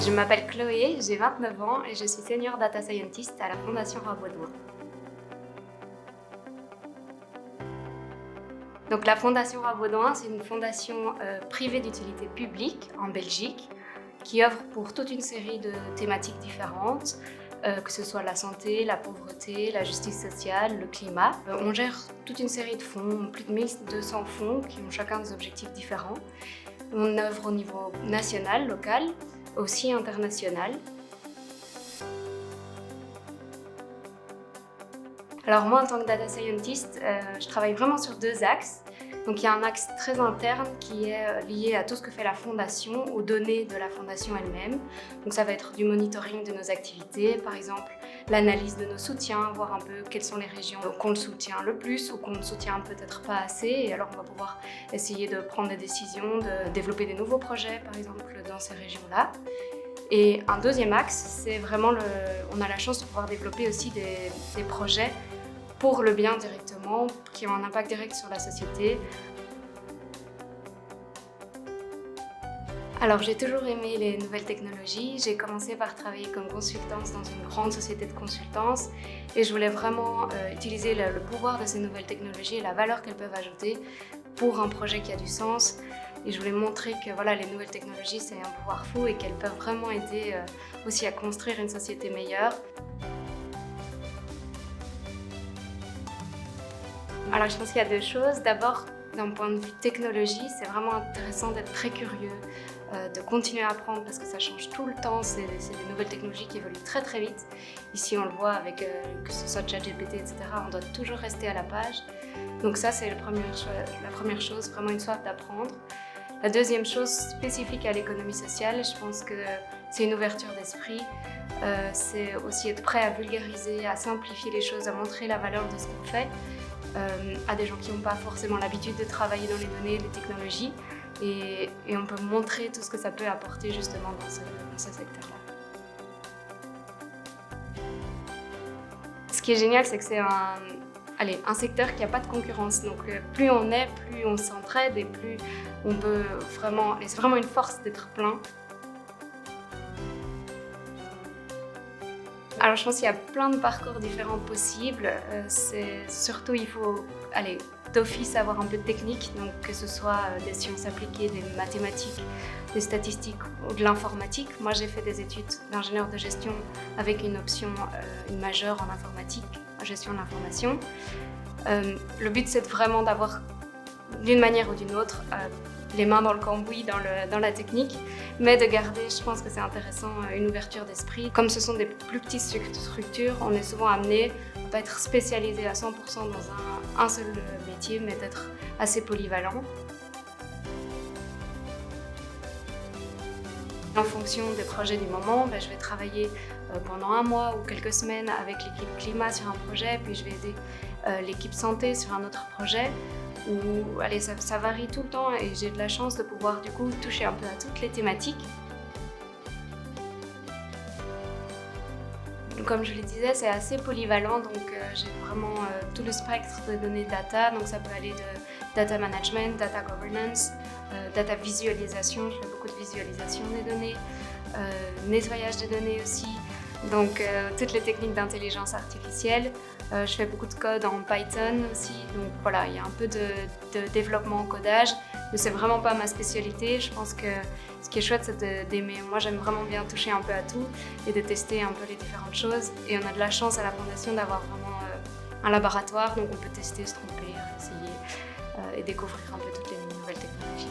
Je m'appelle Chloé, j'ai 29 ans et je suis Senior Data Scientist à la Fondation Roi-Baudouin. Donc la Fondation Roi-Baudouin, c'est une fondation privée d'utilité publique en Belgique qui œuvre pour toute une série de thématiques différentes, que ce soit la santé, la pauvreté, la justice sociale, le climat. On gère toute une série de fonds, plus de 1200 fonds qui ont chacun des objectifs différents. On œuvre au niveau national, local, aussi international. Alors moi, en tant que data scientist, je travaille vraiment sur deux axes. Donc il y a un axe très interne qui est lié à tout ce que fait la fondation, aux données de la fondation elle-même. Donc ça va être du monitoring de nos activités, par exemple l'analyse de nos soutiens, voir un peu quelles sont les régions qu'on le soutient le plus ou qu'on ne soutient peut-être pas assez. Et alors on va pouvoir essayer de prendre des décisions, de développer des nouveaux projets, par exemple, dans ces régions-là. Et un deuxième axe, c'est vraiment on a la chance de pouvoir développer aussi des projets pour le bien directement, qui ont un impact direct sur la société. Alors j'ai toujours aimé les nouvelles technologies. J'ai commencé par travailler comme consultante dans une grande société de consultance et je voulais vraiment utiliser le pouvoir de ces nouvelles technologies et la valeur qu'elles peuvent ajouter pour un projet qui a du sens. Et je voulais montrer que voilà, les nouvelles technologies, c'est un pouvoir fou et qu'elles peuvent vraiment aider aussi à construire une société meilleure. Alors je pense qu'il y a deux choses. D'abord, d'un point de vue technologie, c'est vraiment intéressant d'être très curieux, de continuer à apprendre parce que ça change tout le temps. C'est des nouvelles technologies qui évoluent très très vite. Ici, on le voit avec que ce soit ChatGPT, etc. On doit toujours rester à la page. Donc ça, c'est la première chose, vraiment une soif d'apprendre. La deuxième chose spécifique à l'économie sociale, je pense que c'est une ouverture d'esprit. C'est aussi être prêt à vulgariser, à simplifier les choses, à montrer la valeur de ce qu'on fait à des gens qui n'ont pas forcément l'habitude de travailler dans les données, les technologies. Et on peut montrer tout ce que ça peut apporter justement dans ce secteur-là. Ce qui est génial, c'est que c'est un secteur qui n'a pas de concurrence. Donc plus on est, plus on s'entraide et plus on peut vraiment... Et c'est vraiment une force d'être plein. Alors je pense qu'il y a plein de parcours différents possibles. Surtout, il faut d'office avoir un peu de technique, donc que ce soit des sciences appliquées, des mathématiques, des statistiques ou de l'informatique. Moi, j'ai fait des études d'ingénieur de gestion avec une option, une majeure en informatique, en gestion de l'information. Le but, c'est vraiment d'avoir, d'une manière ou d'une autre, les mains dans le cambouis, dans la technique, mais de garder, je pense que c'est intéressant, une ouverture d'esprit. Comme ce sont des plus petites structures, on est souvent amené à pas être spécialisé à 100% dans un seul métier, mais d'être assez polyvalent. En fonction des projets du moment, je vais travailler pendant un mois ou quelques semaines avec l'équipe climat sur un projet, puis je vais aider l'équipe santé sur un autre projet. Ça varie tout le temps et j'ai de la chance de pouvoir du coup toucher un peu à toutes les thématiques. Comme je le disais, c'est assez polyvalent, donc j'ai vraiment tout le spectre de données data, donc ça peut aller de data management, data governance, data visualisation, je fais beaucoup de visualisation des données, nettoyage des données aussi, donc toutes les techniques d'intelligence artificielle. Je fais beaucoup de code en Python aussi, donc voilà, il y a un peu de développement en codage, mais c'est vraiment pas ma spécialité. Je pense que ce qui est chouette, c'est d'aimer. Moi, j'aime vraiment bien toucher un peu à tout et de tester un peu les différentes choses. Et on a de la chance à la Fondation d'avoir vraiment un laboratoire, donc on peut tester, se tromper, essayer et découvrir un peu toutes les nouvelles technologies.